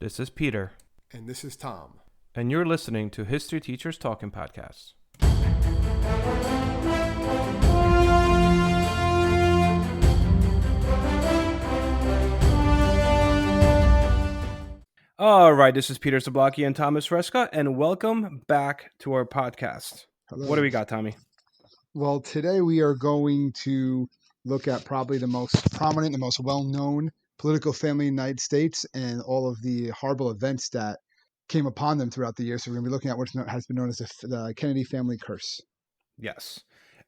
This is Peter. And this is Tom. And you're listening to History Teachers Talking Podcasts. All right, this is Peter Zablocki and Thomas Reska, and welcome back to our podcast. Hello. What do we got, Tommy? Well, today we are going to look at probably the most prominent, the most well-known political family in the United States and all of the horrible events that came upon them throughout the years. So we're going to be looking at what has been known as the Kennedy family curse. Yes.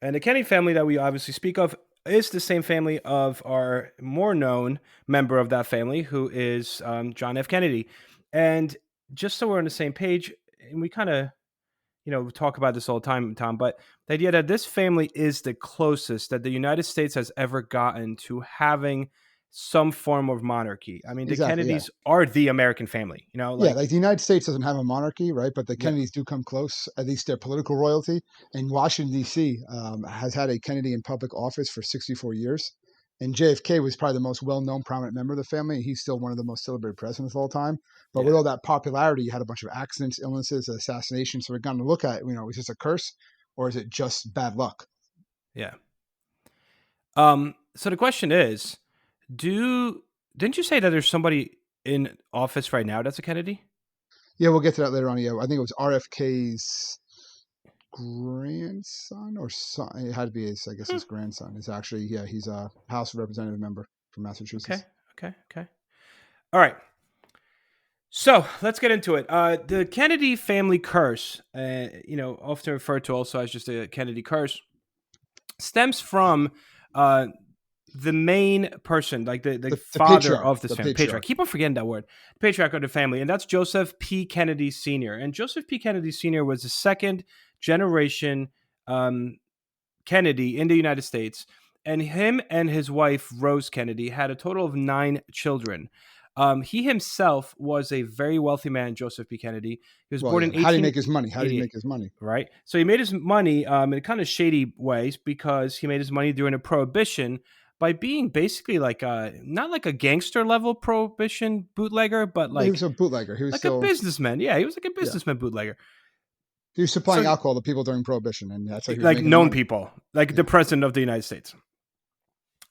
And the Kennedy family that we obviously speak of is the same family of our more known member of that family, who is John F. Kennedy. And just so we're on the same page, and we kind of, talk about this all the time, Tom, but the idea that this family is the closest that the United States has ever gotten to having some form of monarchy. I mean, the Kennedys are the American family, like the United States doesn't have a monarchy, right? But the Kennedys do come close, at least their political royalty. And Washington, D.C. Has had a Kennedy in public office for 64 years. And JFK was probably the most well-known prominent member of the family. He's still one of the most celebrated presidents of all time. But with all that popularity, you had a bunch of accidents, illnesses, assassinations. So we're going to look at, is this a curse or is it just bad luck? Yeah. So the question is, didn't you say that there's somebody in office right now that's a Kennedy? Yeah, we'll get to that later on. Yeah, I think it was RFK's grandson or son. It had to be his grandson. It's actually, he's a House Representative member from Massachusetts. Okay. All right. So let's get into it. The Kennedy family curse, often referred to also as just a Kennedy curse, stems from the main person, like the father of this family. Patriarch. Keep on forgetting that word. Patriarch of the family. And that's Joseph P. Kennedy Sr. And Joseph P. Kennedy Sr. was the second generation Kennedy in the United States. And him and his wife, Rose Kennedy, had a total of 9 children. He himself was a very wealthy man, Joseph P. Kennedy. He was born in 18... How did he make his money? Right. So he made his money in kind of shady ways, because he made his money during a prohibition by being basically like not like a gangster level prohibition bootlegger, but like... He was a bootlegger. He was like a businessman. Yeah, he was like a businessman bootlegger. He was supplying alcohol to people during prohibition, and that's how he was like known money. People, like the president of the United States.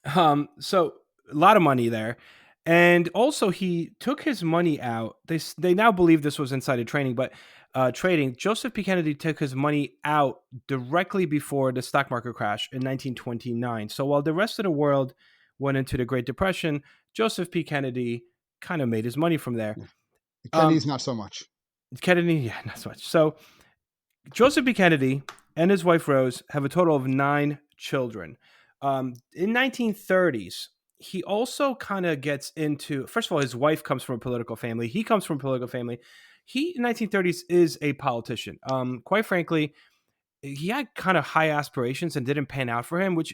So a lot of money there. And also he took his money out. They now believe this was insider trading, but trading. Joseph P. Kennedy took his money out directly before the stock market crash in 1929. So while the rest of the world went into the Great Depression, Joseph P. Kennedy kind of made his money from there. Kennedy's not so much. Kennedy, not so much. So Joseph P. Kennedy and his wife Rose have a total of 9 children. In 1930s, he also kind of gets into, first of all, his wife comes from a political family. He comes from a political family. He, in 1930s, is a politician. Quite frankly, he had kind of high aspirations and didn't pan out for him, which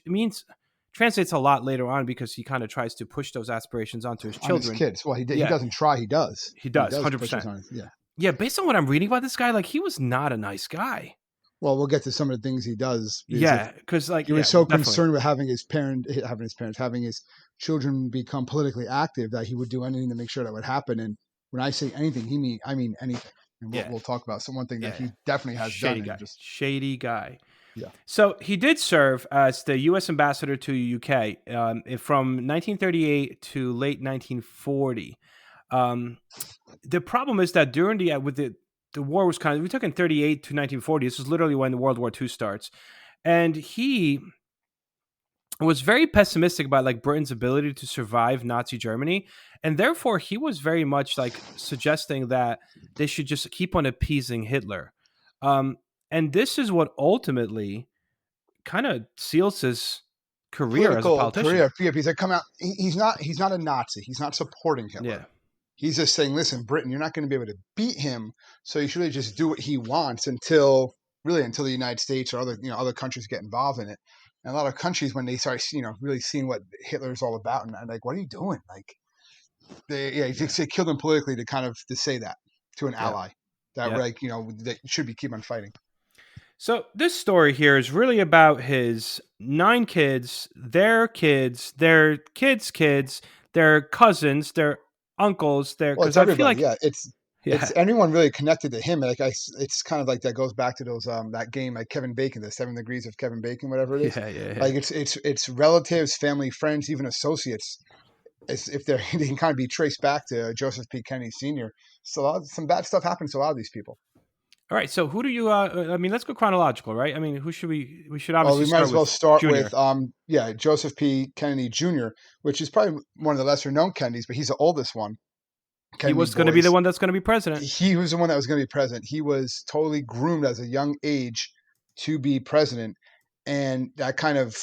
translates a lot later on, because he kind of tries to push those aspirations onto his children. On his kids. Well, he doesn't try. He does. He does 100%. Yeah, based on what I'm reading about this guy, like, he was not a nice guy. Well, we'll get to some of the things he does. Because he was so concerned with having his children become politically active that he would do anything to make sure that would happen. And when I say anything, I mean anything. And we'll talk about one thing that he definitely has shady done. Guy. Shady guy. Yeah. So he did serve as the U.S. ambassador to UK from 1938 to late 1940. The problem is that during the war was we took in 38 to 1940. This is literally when World War II starts. And he was very pessimistic about like Britain's ability to survive Nazi Germany. And therefore he was very much like suggesting that they should just keep on appeasing Hitler. And this is what ultimately kind of seals his career as a politician. He's like, come out. He's not a Nazi. He's not supporting Hitler. Yeah. He's just saying, listen, Britain, you're not going to be able to beat him. So you should really just do what he wants until the United States or other countries get involved in it. And a lot of countries, when they start, really seeing what Hitler's all about, and like, what are you doing? Like, they killed him politically to say that to an ally that that should be keep on fighting. So this story here is really about his 9 kids, their kids, their kids' kids, their cousins, their uncles there Well, it's because I feel everybody. like Yeah, it's yeah, anyone really connected to him. Like it's kind of like that goes back to those that game like Kevin Bacon, the 7 Degrees of Kevin Bacon, whatever it is. yeah, yeah, yeah. Like it's relatives, family, friends, even associates. If they're they can kind of be traced back to Joseph P. Kennedy Sr. So some bad stuff happens to a lot of these people. All right, so who do you? I mean, let's go chronological, right? I mean, who should we? We should Well, obviously we might start as well with start with Junior. yeah, Joseph P. Kennedy Jr., which is probably one of the lesser known Kennedys, but he's the oldest one. He Kennedy was going to be the boys. one that's going to be president. He was the one that was going to be president. He was totally groomed as a young age to be president. And that kind of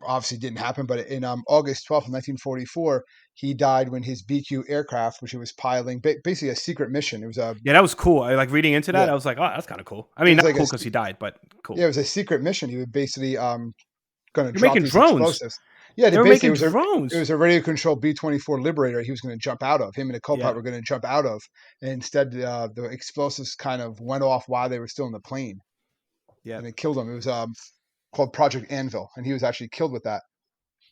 obviously didn't happen. But in August 12th, 1944, he died when his BQ aircraft, which he was piloting, basically a secret mission. It was a, Yeah, that was cool. I like reading into that. yeah, I was like, oh, that's kind of cool. I it mean, was not like cool because he died, but yeah, cool. it was a secret mission. He would basically going to You're drop making these drones. explosives. Yeah, They were basically making it drones. was a radio controlled B-24 Liberator. He was going to jump out of. Him and a co-pilot Yeah, were going to jump out of, and instead the explosives kind of went off while they were still in the plane, yeah, and it killed him. It was called Project Anvil, and he was actually killed with that.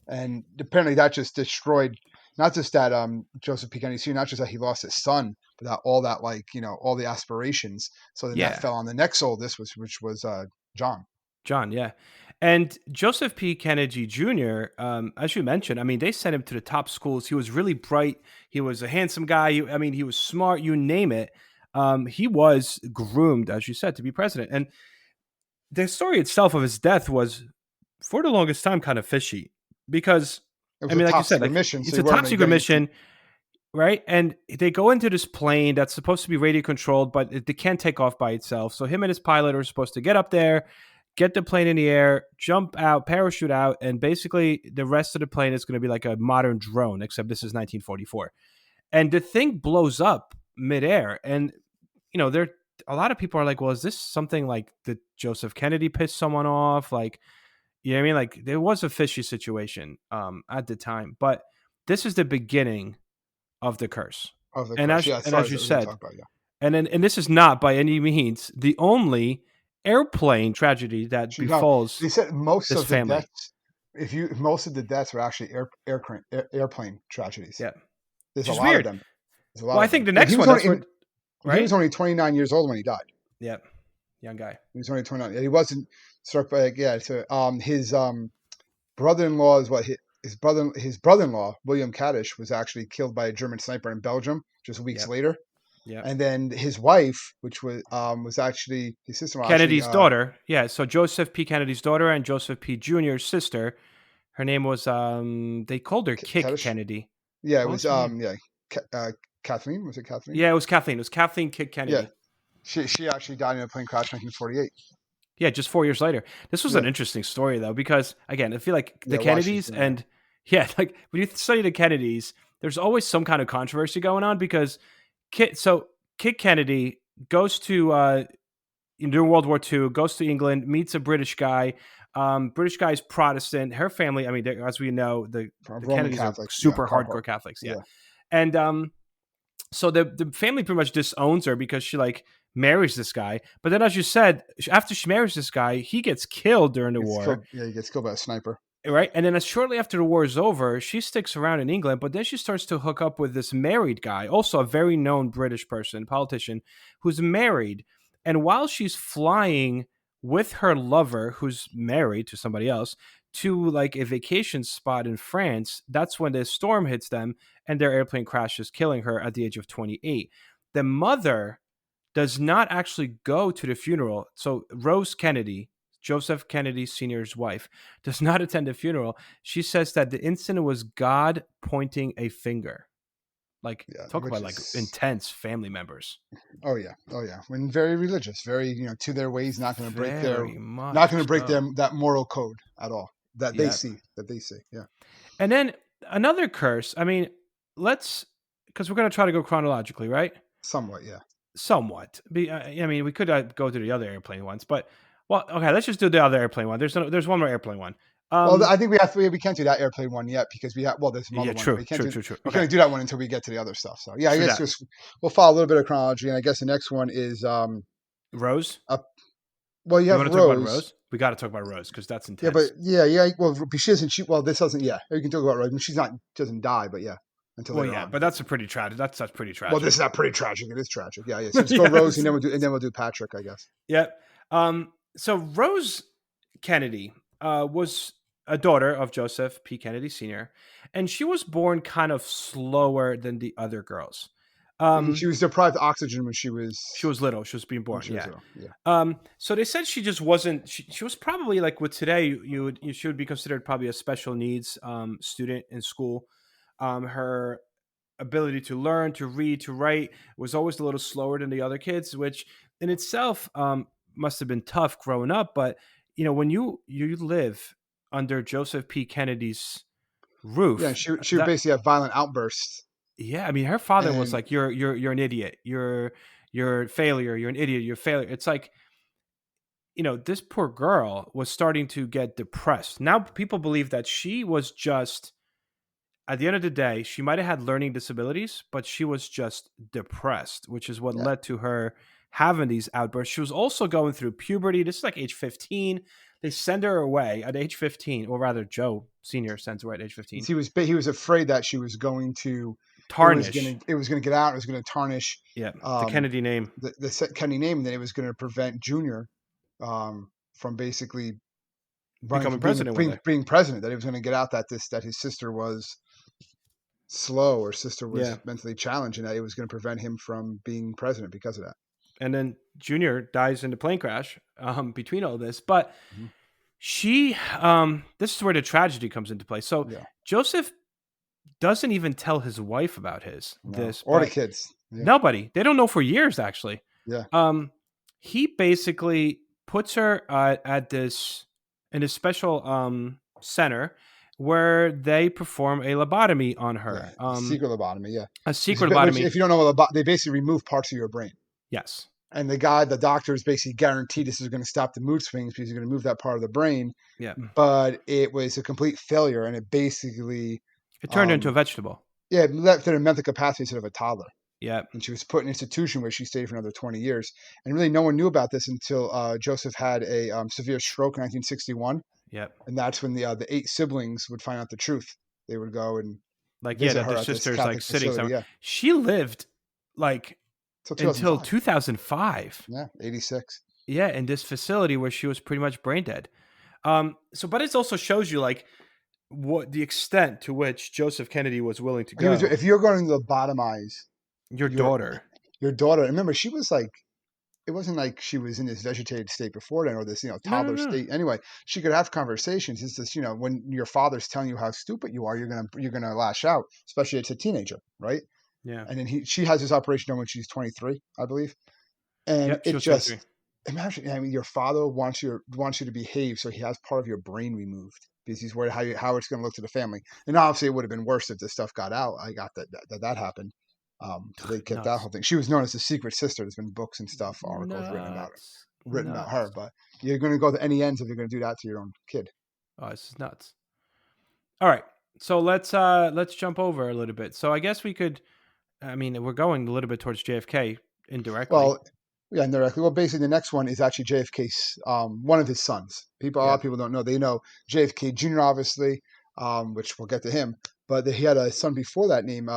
And apparently that just destroyed not just that Joseph P. Kennedy Sr., not just that he lost his son, but that all that like all the aspirations. So then that yeah. fell on the next oldest, which was John. John, yeah. And Joseph P. Kennedy Jr., as you mentioned, I mean, they sent him to the top schools. He was really bright. He was a handsome guy. I mean, he was smart, you name it. He was groomed, as you said, to be president. And the story itself of his death was, for the longest time, kind of fishy because, It I was a mean, like you top said, secret like mission, so it's he a wasn't top going to secret get anything. mission, right? And they go into this plane that's supposed to be radio controlled, but it can't take off by itself. So him and his pilot are supposed to get up there, get the plane in the air, jump out, parachute out, and basically the rest of the plane is going to be like a modern drone, except this is 1944. And the thing blows up midair, and there a lot of people are like, well, is this something like that Joseph Kennedy pissed someone off? Like, you know what I mean? Like there was a fishy situation at the time, but this is the beginning of the curse. Of the And curse. as Yeah, and sorry, as I you was going to said, talk about, yeah. and this is not by any means the only airplane tragedy that Actually, no, they befalls said most this of the family. deaths, if you most of the deaths were actually airplane tragedies. Yeah, There's which a is lot of weird. them. There's a lot Well, I of think them. the And next one, that's what, he was right? only 29 years old when he died. Yeah, young guy. He was only 29. He wasn't struck by yeah. So his brother-in-law is what his brother-in-law William Kaddish was actually killed by a German sniper in Belgium just weeks Yep, later. yep. And then his wife, which was actually his sister-in-law, actually Kennedy's daughter. Yeah, so Joseph P. Kennedy's daughter and Joseph P. Jr.'s sister. Her name was they called her Kick Kaddish. Kennedy. Yeah, it What was was her name? yeah, Kathleen. Was it Kathleen? Yeah, it was Kathleen. It was Kathleen Kick Yeah, Kennedy. she actually died in a plane crash in 1948. Yeah, just 4 years later. This was an Yeah, interesting story though, because again, I feel like the yeah, Kennedys Washington. Yeah, and yeah, like when you study the Kennedys, there's always some kind of controversy going on because Kit Kennedy goes to during World War II, goes to England, meets a British guy. British guy's Protestant. Her family, I mean, as we know, the Roman Kennedys are Catholics. Yeah, super hardcore. hardcore Catholics. Yeah, Yeah, and so the family pretty much disowns her because she like marries this guy. But then, as you said, after she marries this guy, he gets killed during the gets war, killed. Yeah, he gets killed by a sniper. right? And then, shortly after the war is over, she sticks around in England. But then she starts to hook up with this married guy, also a very known British person, politician, who's married. And while she's flying with her lover, who's married to somebody else, to like a vacation spot in France, that's when the storm hits them and their airplane crashes, killing her at the age of 28. The mother does not actually go to the funeral. So Rose Kennedy, Joseph Kennedy Sr.'s wife, does not attend the funeral. She says that the incident was God pointing a finger. Like, Yeah, talk which about like is intense family members. oh yeah. When very religious, very to their ways, not going to break Very their much that moral code at all that they yeah. see Yeah, And then another curse. I mean, let's, because we're going to try to go chronologically, right? somewhat. Yeah, Somewhat. I mean, we could go to the other airplane ones, but well, okay, let's just do the other airplane one. There's one more airplane one. well, I think we can't do that airplane one yet because we have there's some other Yeah, ones but true, we can't true, do true, true. we Okay, can't do that one until we get to the other stuff. So yeah, I true guess that. just we'll follow a little bit of chronology, and I guess the next one is Rose. up. Well, you You have want to talk about Rose. Rose? We got to talk about Rose because that's Yeah, but intense. yeah. Well, she doesn't. Well, this doesn't. Yeah, we can talk about Rose. I mean, she's not doesn't die, but yeah. until Well, later yeah, on. but that's a pretty tragic. That's pretty Well, this tragic. is not pretty tragic. It is tragic. Yeah, yeah. So just go Rose, Yes. and then we'll do Patrick, I guess. Yep. So Rose Kennedy was a daughter of Joseph P. Kennedy Sr., and she was born kind of slower than the other girls. She Um, was deprived of oxygen she was little. She was being when born. she was Yeah. little. Yeah, So they said she just wasn't. She was probably like with today. She would be considered probably a special needs student in school. Her ability to learn, to read, to write was always a little slower than the other kids, which in itself must have been tough growing up. But when you live under Joseph P. Kennedy's yeah. roof, She would that basically have violent outbursts, yeah, I mean, her father was and like, "You're an idiot. You're a failure. You're an idiot. You're a failure." It's like this poor girl was starting to get depressed. Now people believe that she was just at the end of the day, she might have had learning disabilities, but she was just depressed, which is what yeah. led to her having these outbursts. She was also going through puberty. This is like age 15. They send her away at age 15, or rather, Joe Sr. sends her away at age 15. He was afraid that she was going to Tarnish. it was gonna get out. It was gonna tarnish Yeah. The um, Kennedy name. the Kennedy name, and then it was going to prevent Junior from basically running for Becoming president one day. being president. That he was going to get out that his sister was slow or sister Yeah. was mentally challenged, and that it was going to prevent him from being president because of that. And then Junior dies in the plane crash between all this. But Mhm. this is where the tragedy comes into play. So Yeah, Joseph doesn't even tell his wife about no, this, or the but kids. Yeah, nobody. They don't know for years, actually. yeah, Um, he basically puts her at this in a special center where they perform a lobotomy on yeah. her. Secret lobotomy. Yeah, A secret which lobotomy. if you don't know, they basically remove parts of your brain. Yes. And the doctors basically guaranteed this is going to stop the mood swings because you're going to move that part of the brain. Yeah. But it was a complete failure, and it basically, It turned her into a um, vegetable. yeah, it left her in mental capacity instead of a toddler. Yeah. And she was put in an institution where she stayed for another 20 years. And really, no one knew about this until Joseph had a severe stroke in 1961, Yeah. and that's when the 8 siblings would find out the truth. They would go and Like yeah, visit that her their at this sister's like Catholic sitting facility. somewhere. Yeah, She lived like till until 2005. 2005. Yeah, 86. Yeah, in this facility where she was pretty much brain dead. But it also shows you like what the extent to which Joseph Kennedy was willing to He was. go. If you're going to lobotomize Your your daughter. your daughter, remember she was like it wasn't like she was in this vegetative state before then or this, No, no, toddler no. state. Anyway, she could have conversations. It's just, when your father's telling you how stupid you are, you're gonna lash out, especially as a teenager, right? Yeah. And then she has this operation done when she's 23, I believe. And Yep, she it was 23. just imagine, I mean, your father wants you to behave, so he has part of your brain removed because he's worried how it's going to look to the family. And obviously, it would have been worse if this stuff got out. I got that happened. So they kept that Nuts. whole thing. She was known as the secret sister. There's been books and stuff, articles Nuts. written about her. Nuts. But you're going to go to any ends if you're going to do that to your own kid. Oh, this is nuts. All right. So let's jump over a little bit. So I guess we could I mean, we're going a little bit towards JFK indirectly. Well, yeah, indirectly. Well, basically, the next one is actually JFK's one of his sons. A lot Yeah. of people don't know. They know JFK Jr. obviously, which we'll get to him. But he had a son before that named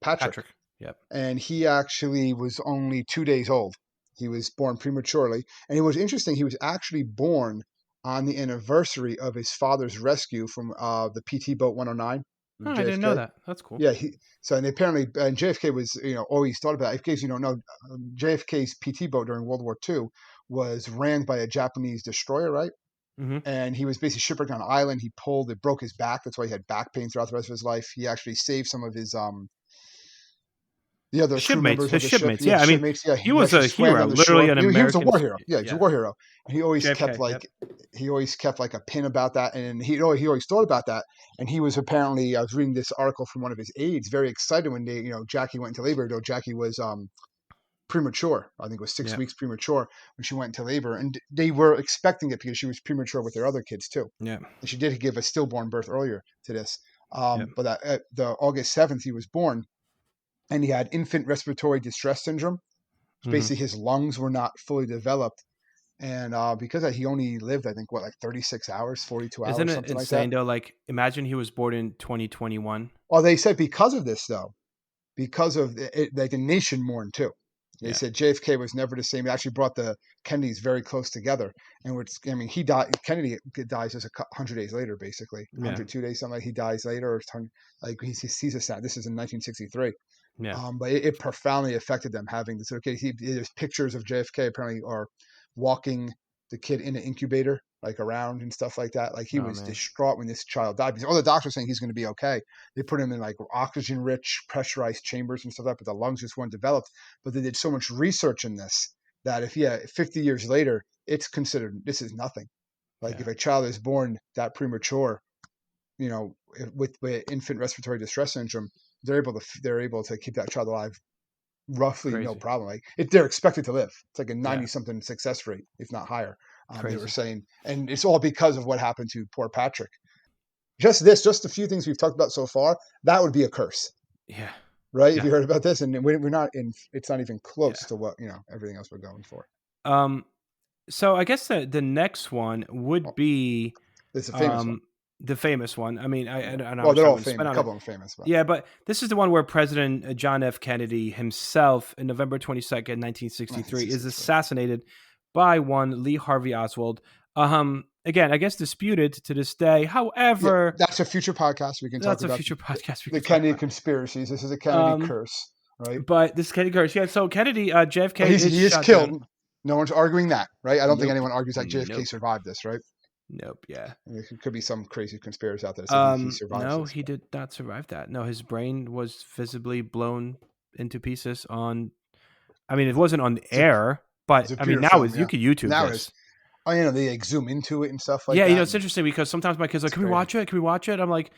Patrick, Patrick. Yep. and he actually was only 2 days old. He was born prematurely, and it was interesting. He was actually born on the anniversary of his father's rescue from the PT boat 109 Oh, with I didn't know JFK. that. That's cool. Yeah, and apparently, and JFK was, always thought about it. In case you don't know, JFK's PT boat during World War II was ran by a Japanese destroyer, right? Hmm. And he was basically shipwrecked on an island. It broke his back. That's why he had back pain throughout the rest of his life. He actually saved some of his the other crew Shipmates, members of his the ship. shipmates. Yeah, Yeah, I mean, shipmates. Yeah, he he was actually a swam hero, down the literally shore. an He was a American. war hero. Yeah, he's a Yeah, war hero. And he always kept JFK. Yep. like a pin about that, and he always thought about that. And he was apparently, I was reading this article from one of his aides, very excited when Jackie went into labor. Though Jackie was premature. I think it was six Yeah. weeks premature when she went into labor, and they were expecting it because she was premature with their other kids too. Yeah. And she did give a stillborn birth earlier to this. Yep. But the August 7th he was born, and he had infant respiratory distress syndrome. Hmm. Basically, his lungs were not fully developed, And because he only lived, I think, what, like 36 hours, 42 Isn't hours, it something like that. insane though? Like, imagine he was born in 2021. Well, they said because of this, though, because of it, like the nation mourned too. They Yeah, said JFK was never the same. It actually brought the Kennedys very close together. And which, I mean, he died. Kennedy dies just 100 days later, basically yeah, 102 days, something like he dies later, or like he's a sad. This is in 1963. yeah. But it profoundly affected them having this. Okay, there's pictures of JFK apparently are walking the kid in an incubator, like around and stuff like that. Like he Oh was man, distraught when this child died because all the doctors saying he's going to be okay. They put him in like oxygen rich, pressurized chambers and stuff like that, but the lungs just weren't developed. But they did so much research in this that if 50 years later, it's considered this is nothing. Like yeah, if a child is born that premature, with infant respiratory distress syndrome, they're able to keep that child alive roughly no crazy, problem. Like if they're expected to live, it's like a yeah, 90 something success rate, if not higher. They were crazy. saying, and it's all because of what happened to poor Patrick. Just a few things we've talked about so far. That would be a curse, Yeah, right? If yeah, you heard about this, and we're not in, it's not even close yeah. to what everything else we're going for. Um, so I guess the next one would Well, be it's a famous one. um the famous one. I mean, Yeah. and Well, they're obviously I all wouldn't famous. spend A on it. couple of them famous, but Yeah, but this is the one where President John F. Kennedy himself, in November 22nd, 1963, is 1963. assassinated by one Lee Harvey Oswald. Again, I guess disputed to this day. Yeah, However, that's a future podcast. We can talk that's a about future podcast we the could talk Kennedy about. conspiracies. This is a Kennedy Um, curse, right? but this is Kennedy curse. Yeah, so Kennedy, Well, JFK is he is shot killed. down. No one's arguing that, right? I don't think Nope, anyone argues that JFK nope, survived this, right? nope. Yeah. There could be some crazy conspiracy out there that said he survives No, this, he but did not survive that. No, his brain was visibly blown into pieces on. I mean, it wasn't on it's a air, but I mean, pure now film, is you yeah. could YouTube Now it is. this. Oh, they like zoom into it and stuff like Yeah, that. it's interesting because sometimes my kids are like, It's "Can we crazy. watch it? Can we watch it?" I'm like,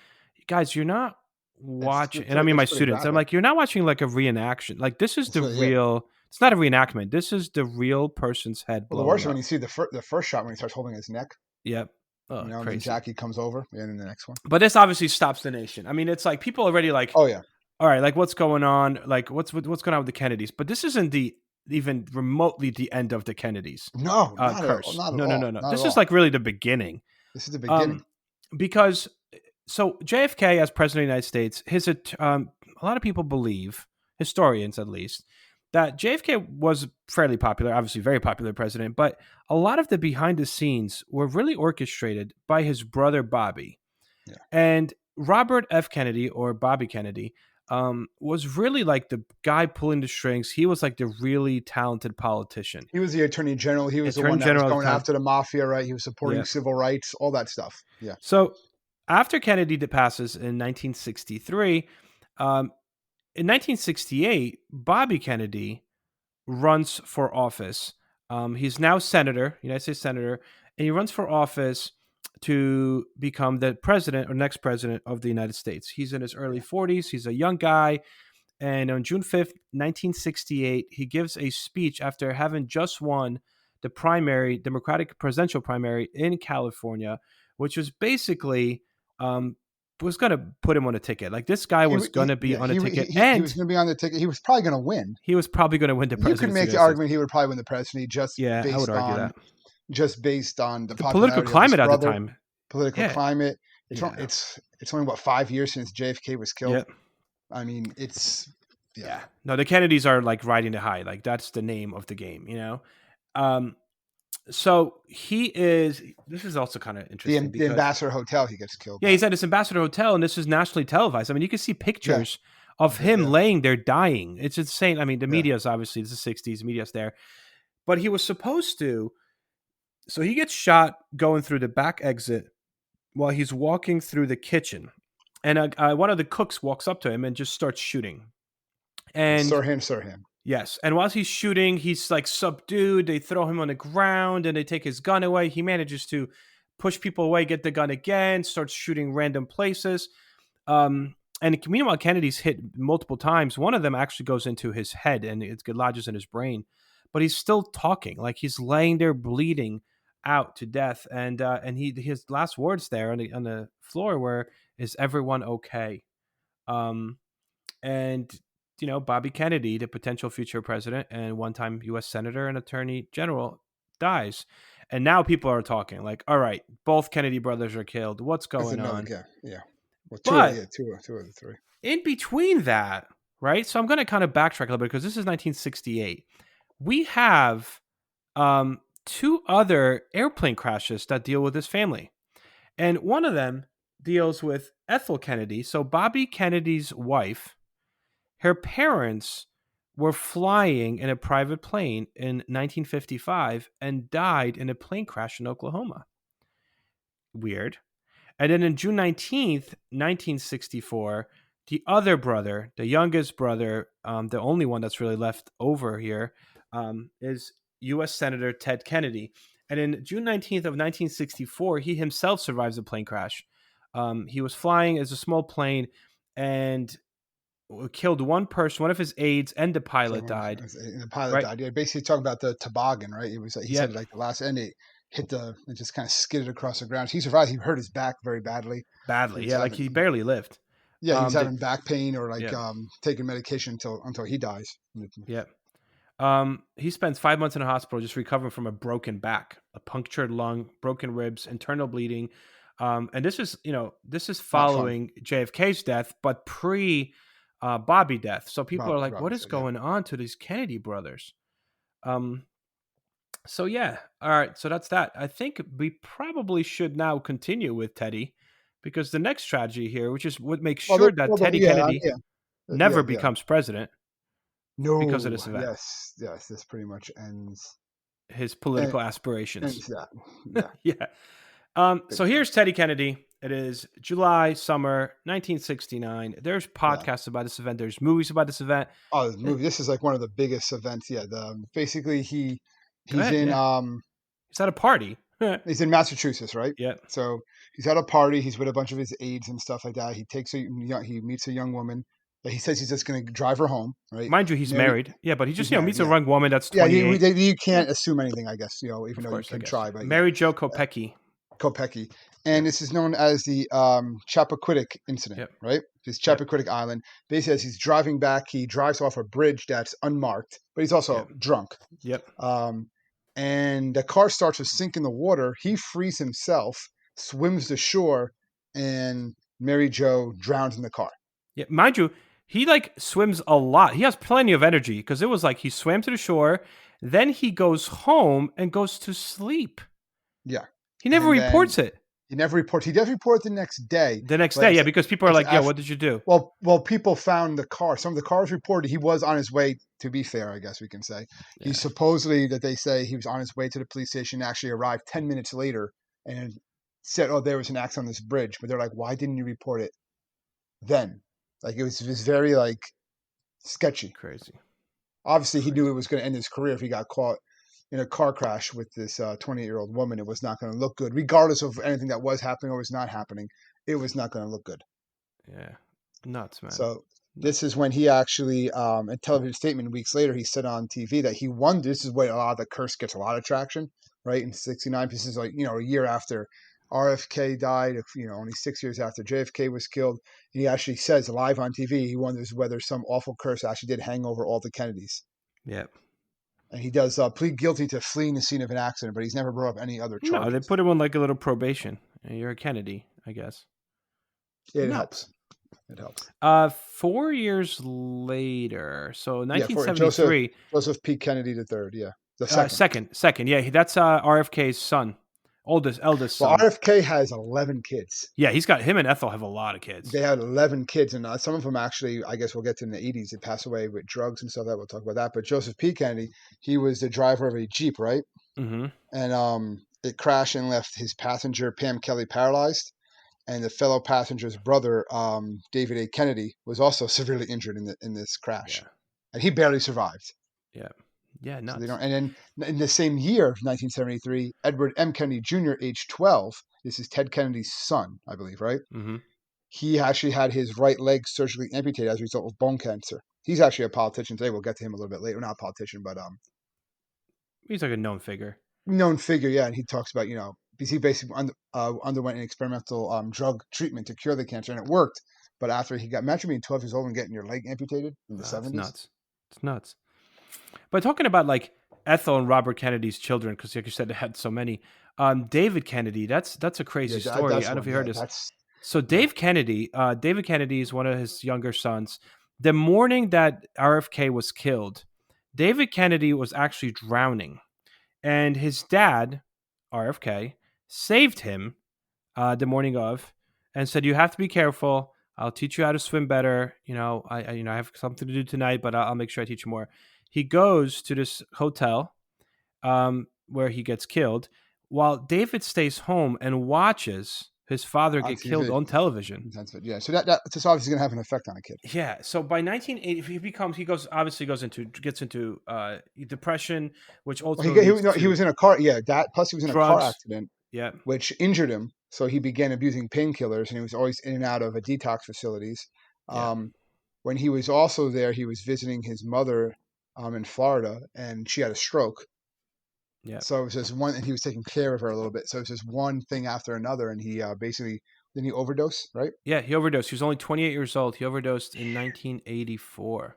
"Guys, you're not watching." And I mean, my It's pretty students, I'm graphic. like, "You're not watching like a reenaction. Like this is It's the really it. real. It's not a reenactment. This is the real person's head Well, the blowing worst is when up." you see the first shot when he starts holding his neck, Yep. Oh, and then crazy. Jackie comes over, and then the next one. But this obviously stops the nation. I mean, it's like people already like, Oh yeah. all right, like what's going on? Like what's going on with the Kennedys? But this isn't the even remotely the end of the Kennedys No, not at all. curse. Not at No, no, all. no, no. Not at This is all. like really the beginning. This is the beginning. Um, because so JFK as president of the United States, a lot of people believe, historians at least, that JFK was fairly popular, obviously very popular president, but a lot of the behind the scenes were really orchestrated by his brother Bobby. Yeah. And Robert F. Kennedy, or Bobby Kennedy, was really like the guy pulling the strings. He was like the really talented politician, He was the attorney general. He was the attorney one that was general at the going time. after the mafia, right? He was supporting Yeah. civil rights, all that stuff. Yeah. So after Kennedy passes in 1963, in 1968, Bobby Kennedy runs for office. He's now senator, United States senator, and he runs for office to become the president or next president of the United States. He's in his early Yeah. 40s. He's a young guy. And on June 5th, 1968, he gives a speech after having just won the primary, Democratic presidential primary in California, which was basically was going to put him on a ticket. Like this guy was going to be Yeah, on a ticket, he was and going to be on the ticket. He was probably going to win. he was probably going to win the You could presidency of make the the United States. argument he would probably win the presidency Yeah, I would argue that. just based on the The political popularity of his climate at the brother, time. political Yeah, climate. yeah, It's only what 5 years since JFK was killed. yeah, I mean, it's yeah. yeah. No, the Kennedys are like riding the high. Like that's the name of the game, Um, so he is. This is also kind of interesting The because Ambassador Hotel he gets killed yeah, by. he's at this ambassador hotel, and this is nationally televised. I mean, you can see Yeah, pictures of of it. him Yeah, laying there dying. It's insane. I mean, the yeah. media is obviously it's the '60s, media's there, but he was supposed to. So he gets shot going through the back exit while he's walking through the kitchen, and one of the cooks walks up to him and just starts shooting. And Sirhan. yes, and while he's shooting, he's like subdued. They throw him on the ground and they take his gun away. He manages to push people away, get the gun again, starts shooting random places. And meanwhile, Kennedy's hit multiple times. One of them actually goes into his head and it lodges in his brain, but he's still talking, like he's laying there bleeding out to death. And his last words there on the floor were, "Is everyone okay?" Um, and Bobby Kennedy, the potential future president and one-time U.S. senator and attorney general, dies. And now people are talking like, all right, both Kennedy brothers are killed. What's That's going another on? guy. Yeah. Well, But two of the three. in between that, right? So I'm going to kind of backtrack a little bit because this is 1968. We have two other airplane crashes that deal with this family. And one of them deals with Ethel Kennedy. So Bobby Kennedy's wife, her parents were flying in a private plane in 1955 and died in a plane crash in Oklahoma. Weird. And then in June 19th, 1964, the other brother, the youngest brother, the only one that's really left over here, is U.S. Senator Ted Kennedy. And in June 19th of 1964, he himself survives a plane crash. He was flying as a small plane and killed one person, one of his aides, and the So pilot died. the pilot Right? died. Yeah, basically talking about the toboggan, right? It was he said Yep. like the last end it hit it just kind of skidded across the ground. He survived. He hurt his back very badly. He Badly. was Yeah, like having he barely lived. he was The having back pain or like yeah, taking medication until he dies. yeah. He spends 5 months in a hospital just recovering from a broken back, a punctured lung, broken ribs, internal bleeding. And this is Not fun. following JFK's death, but pre Bobby death. So people are like, what Robert is said, yeah. going on to these Kennedy brothers? Um, so yeah, all right. So that's that. I think we probably should now continue with Teddy because the next tragedy here, which is what makes sure that Teddy Kennedy Yeah, never becomes president because of No, this event, yes. This pretty much his and political aspirations. ends that. Yeah, Yeah. big So time. here's Teddy Kennedy. It is July, summer 1969. There's Yeah. podcasts about this event. There's movies about this event. Oh, this Eh, movie. This is like one of the biggest events. Yeah. Basically Go he's ahead. in Yeah. He's at a party. he's in Massachusetts, right? Yep. So he's at a party. He's with a bunch of his aides and stuff like that. He meets a young woman. He says he's just going to drive her home, right? Mind you, he's Mary, married. Yeah, but he just, he's married. meets a Yeah, young woman that's yeah. 28. You can't assume anything, I guess. Even Of though you course, I can guess. try, but yeah. Mary Jo Kopecki. Kopecky. And Yep. this is known as the Chappaquiddick incident, Yep. right? This Yep. Chappaquiddick Island. Basically, as he's driving back, he drives off a bridge that's unmarked, but he's also Yep. drunk. Yep. Um, and the car starts to sink in the water. He frees himself, swims to shore, and Mary Jo drowns in the car. Yeah. Mind you, he like swims a lot. He has plenty of energy because it was like he swam to the shore, then he goes home and goes to sleep. Yeah. He never And then reports it. he never reports. He does report the next day, The next but day, yeah, because people are it's like, "Yo, after. what did you do?" People found the car. Some of the cars reported he was on his way. To be fair, I guess we can say he Yeah, supposedly that they say he was on his way to the police station. Actually, arrived 10 minutes later and said, "Oh, there was an accident on this bridge." But they're like, "Why didn't you report it then?" Like it was very like sketchy. crazy, Obviously, he knew crazy. it was going to end his career if he got caught in a car crash with this 28-year-old woman. It was not going to look good, regardless of anything that was happening or was not happening. It was not going to look good. Yeah, nuts, man, So this nuts. is when he actually, in television statement weeks later, he said on TV that he won. This is where a lot of the curse gets a lot of traction, right? In '69, this is like a year after RFK died, only 6 years after JFK was killed. And he actually says live on TV he wonders whether some awful curse actually did hang over all the Kennedys. Yeah. And he does plead guilty to fleeing the scene of an accident, but he's never brought up any other No, they charges. put him on like a little probation. You're a Kennedy, I guess. It Nuts. helps. It helps. 4 years later, so Yeah, for Joseph 1973. Joseph P. Kennedy III. Yeah, the second. Second. Yeah, that's RFK's son, eldest Well, son. RFK has 11 kids. Yeah, he's got him and Ethel have a lot of kids. They had 11 kids, and some of them actually, I guess we'll get to in the 80s, they passed away with drugs and stuff. That we'll talk about that. But Joseph P. Kennedy, he was the driver of a Jeep, right? Mm-hmm. And it crashed and left his passenger, Pam Kelly, paralyzed. And the fellow passenger's brother, David A. Kennedy, was also severely injured in this crash. Yeah, And he barely survived. yeah, yeah. So they Nuts. don't. And then in the same year of 1973, Edward M. Kennedy Jr., age 12, this is Ted Kennedy's son, I believe, right? Mm-hmm. He actually had his right leg surgically amputated as a result of bone cancer. He's actually a politician today. We'll get to him a little bit later. Not a politician, but He's like a known figure. known figure. Yeah, and he talks about because he basically underwent an experimental drug treatment to cure the cancer, and it worked. But after he got, imagine being 12 years old and getting your leg amputated in the It's 70s. nuts. It's nuts. But talking about like Ethel and Robert Kennedy's children, because like you said, they had so many. David Kennedy, that's a Yeah, crazy story. I that's don't know if one. you heard Yeah, this. that's So yeah. David Kennedy is one of his younger sons. The morning that RFK was killed, David Kennedy was actually drowning, and his dad, RFK, saved him the morning of, and said, "You have to be careful. I'll teach you how to swim better. I have something to do tonight, but I'll make sure I teach you more." He goes to this hotel where he gets killed, while David stays home and watches his father get Obviously, killed on television. yeah. So that's obviously going to have an effect on a kid. Yeah. So by 1980, gets into depression, which Well, ultimately leads no, he to was in a car. Yeah, that plus he was in a car drugs. accident, Yeah. which injured him. So he began abusing painkillers, and he was always in and out of a detox facilities. Yeah. Um, when he was also there, he was visiting his mother in Florida, and she had a stroke. Yeah. So it was just one, and he was taking care of her a little bit. So it was just one thing after another, and he basically then he overdosed, right? Yeah. He overdosed. He was only 28 years old. He overdosed in 1984.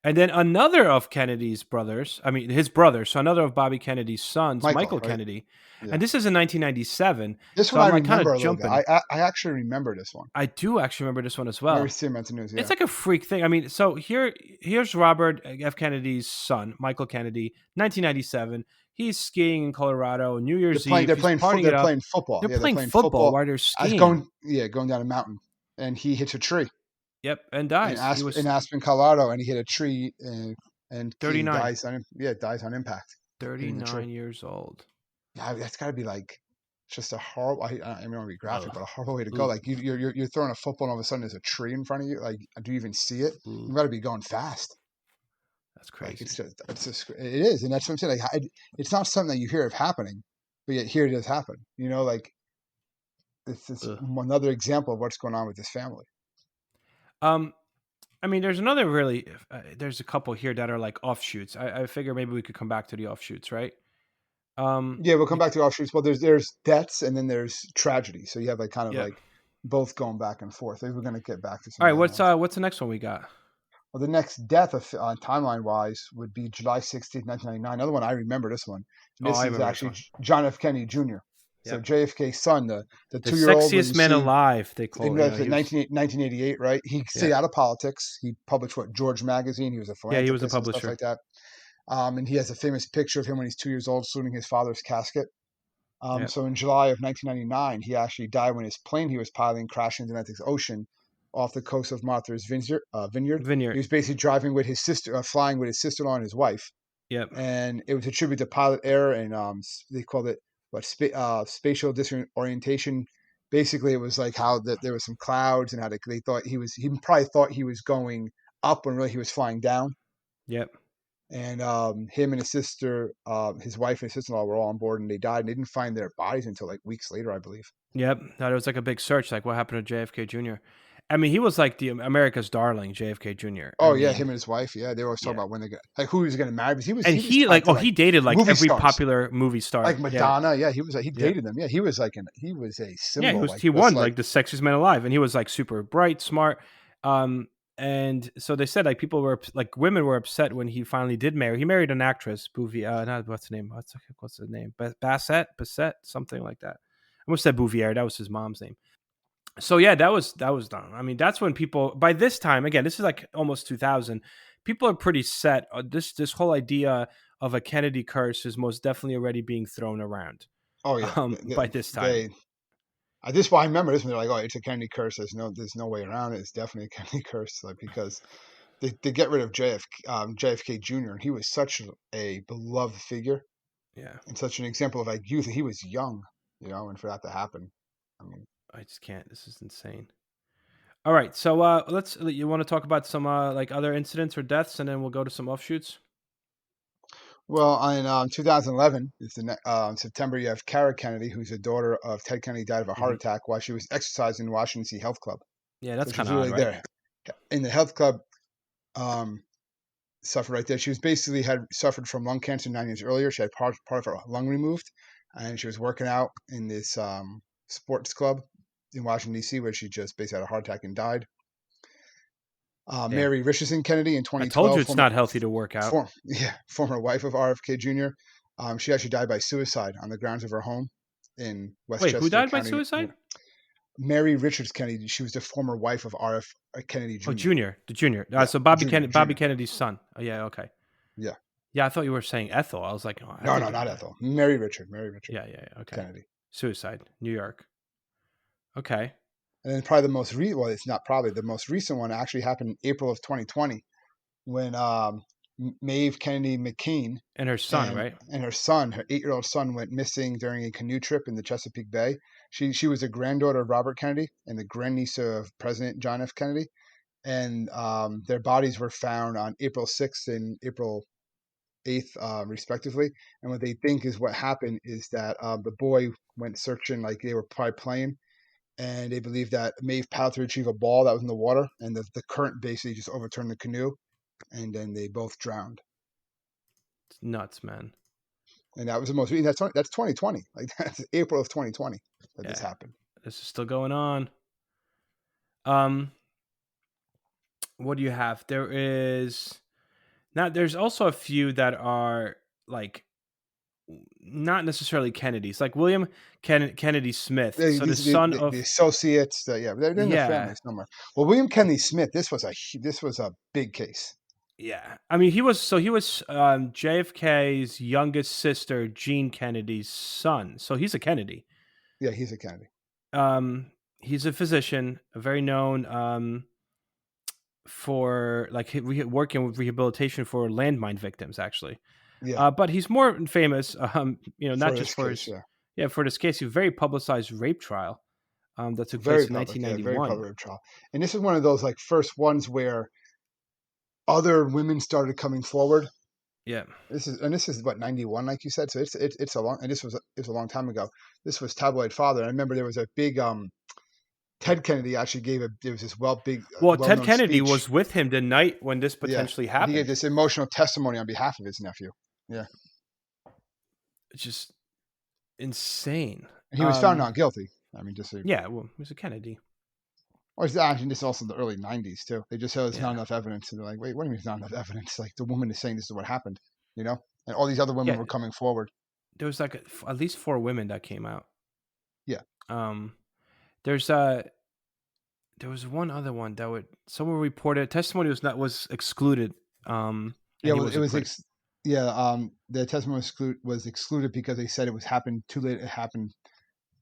And then another of Kennedy's brothers, I mean, his brother, so another of Bobby Kennedy's sons, Michael, Michael right? Kennedy. Yeah. And this is in 1997. This So one I I'm like kind remember of a little bit. jumping. I actually remember this one. I do actually remember this one as I remember well. seeing him on the news. It's Yeah. like a freak thing. I mean, so here's Robert F. Kennedy's son, Michael Kennedy, 1997. He's skiing in Colorado, New Year's Eve. He's partying it They're up. playing football. They're Yeah, they're playing playing football football while they're as skiing. going down a mountain, and he hits a tree Yep, and dies. He In was Aspen, Colorado, and he hit a tree and he 39, dies on impact hitting the tree. 39 years old. Yeah, that's got to be like just a horrible. I don't want to be graphic, Ugh. but a horrible way to go. Ugh. Like you're throwing a football, and all of a sudden there's a tree in front of you. Like, do you even see it? Ugh. You got to be going fast. That's Like crazy. it's just it is, and that's what I'm saying. Like it's not something that you hear of happening, but yet here it does happen. Like it's just Ugh. another example of what's going on with this family. Um, I mean, there's a couple here that are like offshoots. I figure maybe we could come back to the offshoots, right? Um, Yeah, we'll come bec- back to offshoots. Well, there's deaths and then there's tragedy. So you have like kind of yeah. like both going back and forth. Maybe we're going to get back to some All of right. the other ones. What's the next one we got? Well, the next death of timeline wise would be July 16th, 1999. Another one I remember this one. And Oh, this I is remember this actually one. John F. Kennedy Jr. So Yep. JFK's son, the The 2-year old when sexiest you man see alive. They in call it. He was. 1988, right? He Yeah. stayed out of politics. He published George Magazine. He was a Yeah. He was a philanthropist and stuff publisher. like that. And he has a famous picture of him when he's 2 years old, saluting his father's casket. Yeah. So in July of 1999, he actually died when his plane he was piloting crashed into the Atlantic Ocean off the coast of Martha's Vineyard. He Vineyard. was basically driving with his sister, flying with his sister-in-law and his wife, Yep. and it was attributed to pilot error and they called it spatial disorientation. Basically, it was like how that there was some clouds and how they thought he probably thought he was going up when really he was flying down. Yep. And him and his sister, his wife and his sister-in-law were all on board, and they died. And they didn't find their bodies until like weeks later, I believe. Yep. That was like a big search. Like, what happened to JFK Jr.? I mean, he was like the America's darling, JFK Jr. I Oh yeah, mean, him and his wife. Yeah, they were always talking yeah. about when they got like who he was going to marry. Because And he was he tied like, to oh, like he dated like movie every stars, popular movie star. like Yeah. Madonna. Yeah, he Yeah. dated them. Yeah, he was like he was a Yeah, symbol. Like he just won like like the sexiest man alive, and he was like super bright, smart. Um, and so they said like people were like women were upset when he finally did marry. He married an actress, Bouvier. Not what's the name? What's the name? Bassett, something like that. I almost said Bouvier. That was his mom's name. So yeah, that was done. I mean, that's when people by this time again. This is like almost 2000. People are pretty set. This whole idea of a Kennedy curse is most definitely already being thrown around. oh yeah, By this time. I just I remember this when they're like, oh, it's a Kennedy curse. There's no way around it. It's definitely a Kennedy curse. Like because they get rid of JFK Jr. and he was such a beloved figure Yeah. and such an example of like youth. He was young, and for that to happen, I mean. I just can't. This is insane. All right, so let's. You want to talk about some like other incidents or deaths, and then we'll go to some offshoots. Well, in 2011, September, you have Kara Kennedy, who's the daughter of Ted Kennedy, died of a heart Hmm. attack while she was exercising in the Washington D.C. Health Club. Yeah, So that's she kind was of odd, literally right? there in the health club, um, suffered right there. She was basically had suffered from lung cancer 9 years earlier. She had part of her lung removed, and she was working out in this sports club in Washington D.C. where she just basically had a heart attack and died. Damn. Mary Richardson Kennedy in I told you 2012, it's not healthy to work out. former wife of RFK Jr. She actually died by suicide on the grounds of her home in Wait, who Westchester died by County. suicide? Mary Richards Kennedy. She was the former wife of RF Kennedy Oh, Jr. Junior, the Junior. Yeah, So Bobby Junior, Bobby Junior. Kennedy's son. Oh, yeah, okay. Yeah. Yeah, I thought you were saying Ethel. I was like, oh, I No, think no, they not died. Ethel. Mary Richard. Mary Richard Yeah, yeah, yeah, okay. Kennedy. Suicide, New York. Okay. And then probably well, it's not probably the most recent one actually happened in April of 2020 when Maeve Kennedy McCain And her son, and right? her son, her 8-year-old son, went missing during a canoe trip in the Chesapeake Bay. She was a granddaughter of Robert Kennedy and the grandniece of President John F. Kennedy, and their bodies were found on April 6th and April 8th, respectively. And what they think is what happened is that the boy went searching, like they were probably playing, and they believe that Maeve paddled to retrieve a ball that was in the water, and the current basically just overturned the canoe, and then they both drowned. It's nuts, man. And that was the most. That's 2020. Like that's April of 2020 that this Yeah, happened. this is still going on. Um, what do you have? There is now. There's also a few that are like not necessarily Kennedys, like William Kennedy Smith. So the son The of associates, yeah, they're in the family yeah, somewhere. Well, William Kennedy Smith, this was a big case. yeah. I mean, he was JFK's youngest sister, Jean Kennedy's son. So he's a Kennedy. Yeah, he's a Kennedy. He's a physician, very known for like working with rehabilitation for landmine victims, actually. Yeah, But he's more famous, not for just this for case, his yeah, for this case, a very publicized rape trial that took very place in public, yeah, very 1991. public trial. And this is one of those like first ones where other women started coming forward. Yeah. This is what 91, like you said. So it's a long, and it was a long time ago. This was tabloid father. I remember there was a big Ted Kennedy actually there was this Well, well Ted known Kennedy speech. was with him the night when this Yeah, potentially and he gave happened. this emotional testimony on behalf of his nephew. Yeah, It's just insane. and he was found not guilty. I mean, just so, Yeah, well, he was a Kennedy. or is that, and this is also the early '90s too. They just said there's not Yeah. enough evidence, and they're like, wait, what do you mean there's not enough evidence? Like the woman is saying this is what happened, you know, and all these other women Yeah. were coming forward. There was like at least 4 women that came out. Yeah, Um, there's there was one other one that someone reported testimony was excluded. yeah. And he Well, was it was acquitted. the testimony was excluded because they said it was happened too late. It happened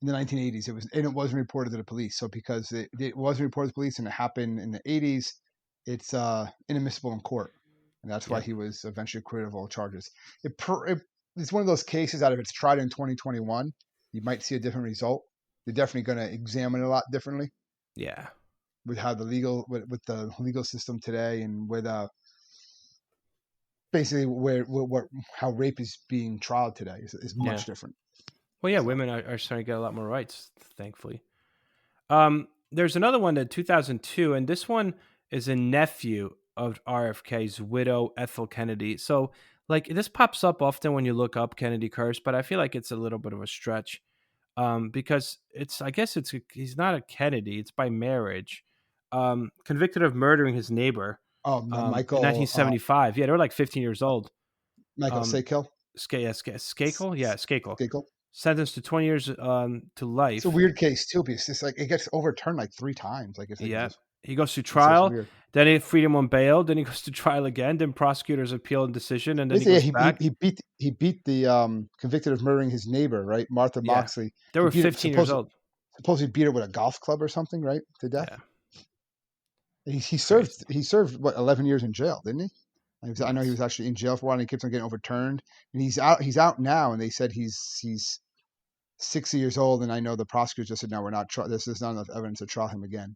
in the 1980s. It wasn't reported to the police. So because it wasn't reported to the police and it happened in the 80s, it's inadmissible in court, and that's why Yep. he was eventually acquitted of all charges. It's one of those cases that if it's tried in 2021, you might see a different result. They're definitely going to examine it a lot differently Yeah. with how with the legal system today and with basically where how rape is being tried today is Yeah. much different. Well, yeah, So women are starting to get a lot more rights, thankfully. There's another one in 2002, and this one is a nephew of RFK's widow, Ethel Kennedy. So, like, this pops up often when you look up Kennedy curse, but I feel like it's a little bit of a stretch because I guess he's not a Kennedy, it's by marriage. Convicted of murdering his neighbor in Michael 1975. Yeah, they were like 15 years old. Michael Um, Sakel Skakel? Yeah, Skakel. Skakel. Sentenced to 20 years to It's a life. weird case too because it's like it gets overturned like 3 times. Like Yeah. He goes to it's just trial, weird. then they freed him on bail, then he goes to trial again, then prosecutors appeal the decision, and then he Basically, yeah, goes back. he beat the convicted of murdering his neighbor, right? Martha Yeah. Moxley. They He were beat it 15 years old. supposedly beat her with a golf club or something, right? To death. Yeah. Crazy. He served what 11 years in jail, didn't he? I know he Nuts. was actually in jail for a while and he keeps on getting overturned. And he's out now and they said he's 60 years old, and I know the prosecutors just said no, we're not this is not enough evidence to trial him again.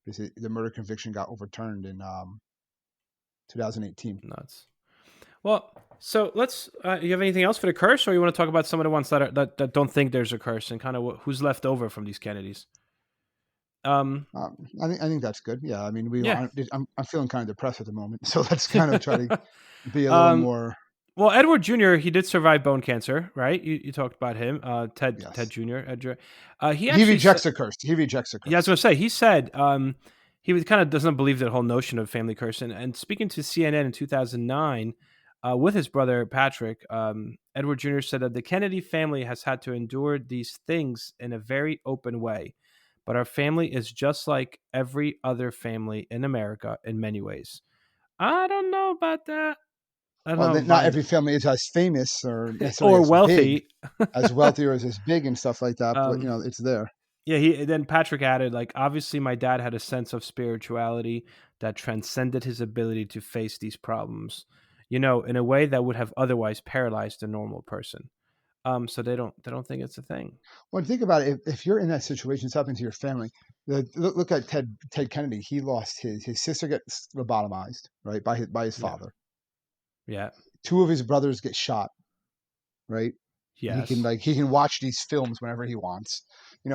Because the murder conviction got overturned in 2018. Nuts. Well, so let's. You have anything else for the curse, or you want to talk about some of the ones that don't think there's a curse and kind of who's left over from these Kennedys? I think that's good. Yeah, I mean, Yeah. I'm feeling kind of depressed at the moment, so let's kind of try to be a little um, more. well, Edward Jr. He did survive bone cancer, right? You talked about him, Ted Yes, Jr. He he actually rejects the curse. He rejects the yeah, I was curse. gonna say he said he kind of doesn't believe that whole notion of family curse. And speaking to CNN in 2009 with his brother Patrick, Edward Jr. said that the Kennedy family has had to endure these things in a very open way. But our family is just like every other family in America in many ways. I don't know about that. I don't Well, know, not buying every family is as famous or necessarily or as big, wealthy. as wealthy or as big and stuff like that. But um, it's there. Yeah, he then Patrick added, like, obviously my dad had a sense of spirituality that transcended his ability to face these problems, in a way that would have otherwise paralyzed a normal person. So they don't think it's a thing. Well, think about it. If you're in that situation, it's happening to your family. Look at Ted Kennedy. He lost his sister gets lobotomized, right, by his Yeah. father. Yeah. Two of his brothers get shot, right? And Yes. he can watch these films whenever he wants.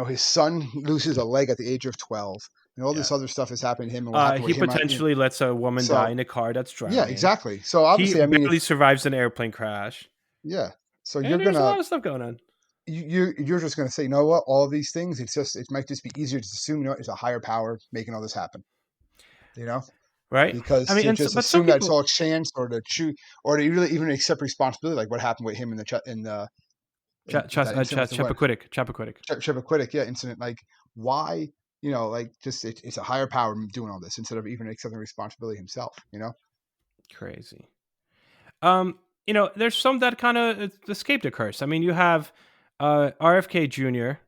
His son loses a leg at the age of 12, and all Yeah. this other stuff has happened to him and what happened He with him. potentially lets a woman die So in a car that's yeah, drowning. exactly. So He obviously, I mean, barely it's survives an airplane crash. yeah. So And there's a lot of stuff going on. you're just gonna say, you know what? All of these things, it might just be easier to assume, it's a higher power making all this happen. You know, Right? I because mean, to just but some assume that it's people all chance, or to choose, or to really even accept responsibility, like what happened with him in that incident with the what Chappaquiddick. Cheppaquiddick, yeah, incident. Like, why? Like, just it's a higher power doing all this instead of even accepting responsibility himself. Crazy. There's some that kind of escaped a curse. I mean, you have RFK Jr.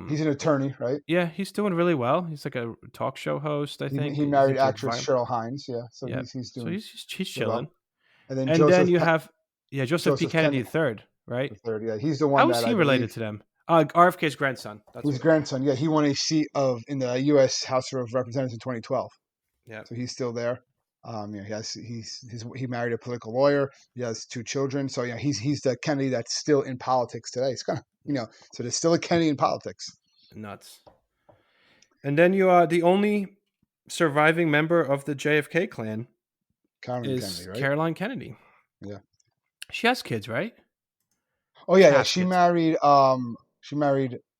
He's an attorney, right? Yeah, he's doing really well. He's like a talk show host, I think. He He's married into actress violence. Cheryl Hines, yeah. So Yeah, he's so doing he's real chilling. well. And then And then you have Joseph P. Joseph Kennedy Kennedy III, right? the third, yeah. He's the one How is that he I related believe to them? RFK's grandson. That's his what it was. grandson. Yeah, he won a seat in the U.S. House of Representatives in 2012. Yeah, So he's still there. He married a political lawyer. He has two children. So yeah, he's the Kennedy that's still in politics today. It's kind of so there's still a Kennedy in politics. nuts. And then you are the only surviving member of the JFK clan Caroline Kennedy, is right? Caroline Kennedy. Yeah. She has kids, right? Oh She yeah, yeah. has She kids. married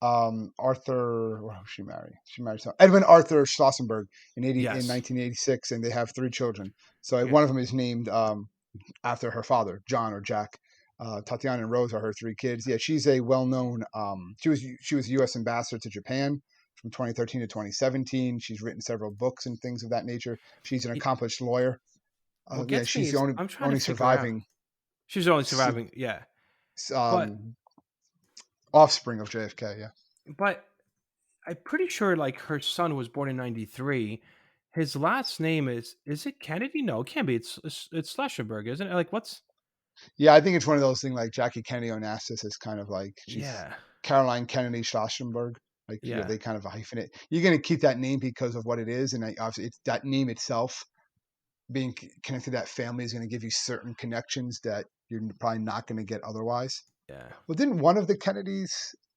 Arthur. Well, who she married? She married Edwin Arthur Schlossenberg in Yes. 1986, and they have three children. So Yeah. one of them is named after her father, John or Jack. Tatiana and Rose are her three kids. Yeah, she's a well-known. She was U.S. ambassador to Japan from 2013 to 2017. She's written several books and things of that nature. She's an Y- accomplished lawyer. What Yeah, gets me she's the is only I'm trying to only figure out. surviving She's the only surviving. Yeah. But um, offspring of JFK. Yeah. but I'm pretty sure like her son was born in '93. His last name is it Kennedy? No, it can't be. It's Schlessenberg, isn't it? Like what's Yeah, I think it's one of those things like Jackie Kennedy Onassis is kind of like she's yeah. Caroline Kennedy Schlossenberg. Like Yeah. they kind of hyphenate. You're going to keep that name because of what it is, and obviously it's that name itself being connected to that family is going to give you certain connections that you're probably not going to get otherwise. Yeah. Well, didn't one of the Kennedys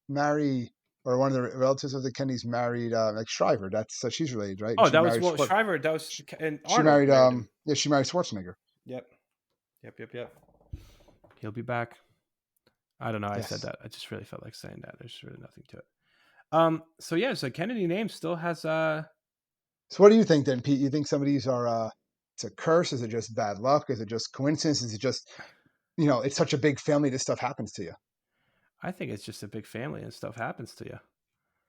marry, or one of the relatives of the Kennedys married like Shriver? That's so she's related, right? And Oh, that was well Shriver, that was and She Arnold married married him. yeah, she married Schwarzenegger. Yep. Yep. He'll be back. I don't know. I said Yes. that. I just really felt like saying that. There's really nothing to it. So yeah, so Kennedy name still has So what do you think then, Pete? You think some of these are it's a curse? Is it just bad luck? Is it just coincidence? Is it just it's such a big family this stuff happens to you? I think it's just a big family and stuff happens to you.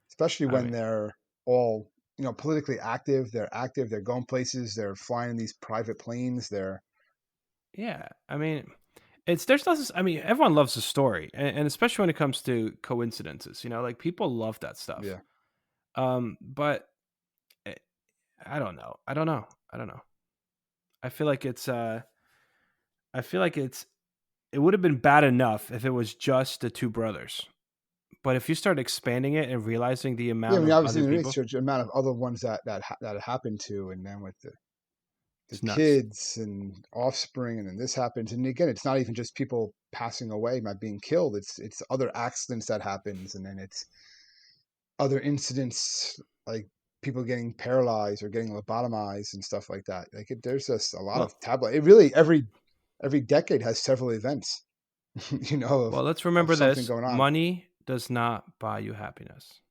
Especially I when mean, they're all, politically active. They're active, they're going places, they're flying in these private planes, they're yeah. I mean, there's nothing. I mean, everyone loves a story, and especially when it comes to coincidences. Like people love that stuff. yeah. But eh, I don't know. I don't know. I feel like it's. I feel like It would have been bad enough if it was just the two brothers. But if you start expanding it and realizing the Yeah, I amount mean of obviously other in the people, research amount of other ones that it happened to, and then with the it's nuts. kids and offspring, and then this happens, and again it's not even just people passing away by being killed, it's other accidents that happens, and then it's other incidents like people getting paralyzed or getting lobotomized and stuff like that. Like there's just a lot of Well, tablet. It really every decade has several events, of let's remember something this: going on. money does not buy you happiness.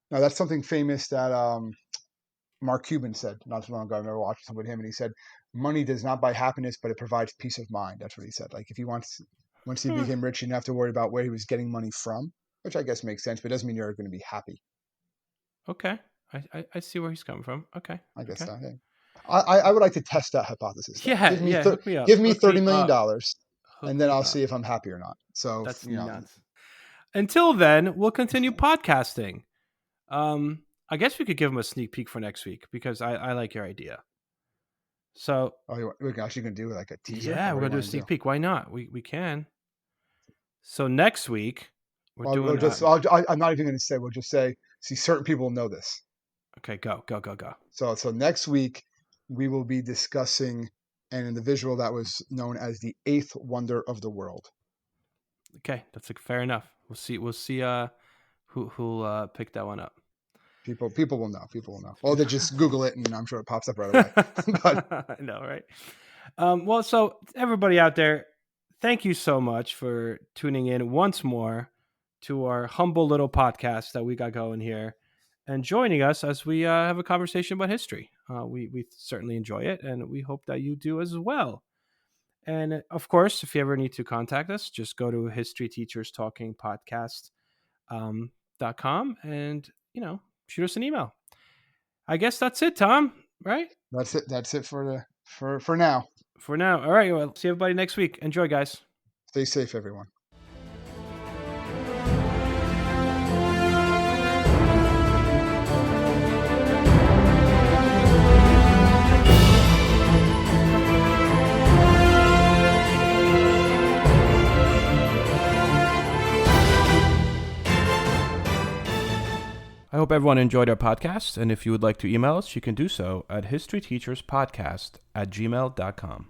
Now that's something famous that Mark Cuban said not too long ago. I remember watching something with him, and he said, "Money does not buy happiness, but it provides peace of mind." That's what he said. Like if he once he Hmm. became rich, he didn't have to worry about where he was getting money from, which I guess makes sense, but it doesn't mean you're going to be happy. Okay. I see where he's coming from. Okay. I guess Okay. so. Yeah. I would like to test that hypothesis though. Yeah. Yeah. Hook me up. Give me Hook me up. $30 million, and Hook then me I'll up. see if I'm happy or not. So That's you know, nuts. Until then, we'll continue podcasting. I guess we could give him a sneak peek for next week because I like your idea. So we're actually going to do like a teaser, yeah, or we're what do gonna you do a want to do? sneak peek. Why not? We can. So next week we're Well, doing. I'm not even going to say. We'll just say, see, certain people know this. Okay, go. So next week we will be discussing an individual that was known as the eighth wonder of the world. Okay, that's like fair enough. We'll see. We'll see. Who'll pick that one up? People will know. People will know. Well, they just Google it, and I'm sure it pops up right away. But I know, right? Well, so everybody out there, thank you so much for tuning in once more to our humble little podcast that we got going here and joining us as we have a conversation about history. We certainly enjoy it, and we hope that you do as well. And of course, if you ever need to contact us, just go to History Teachers Talking Podcast .com and shoot us an email. I guess that's it, Tom. Right? that's it. That's it for now. For now. All right. Well, see everybody next week. Enjoy, guys. Stay safe, everyone. I hope everyone enjoyed our podcast. And if you would like to email us, you can do so at historyteacherspodcast@gmail.com.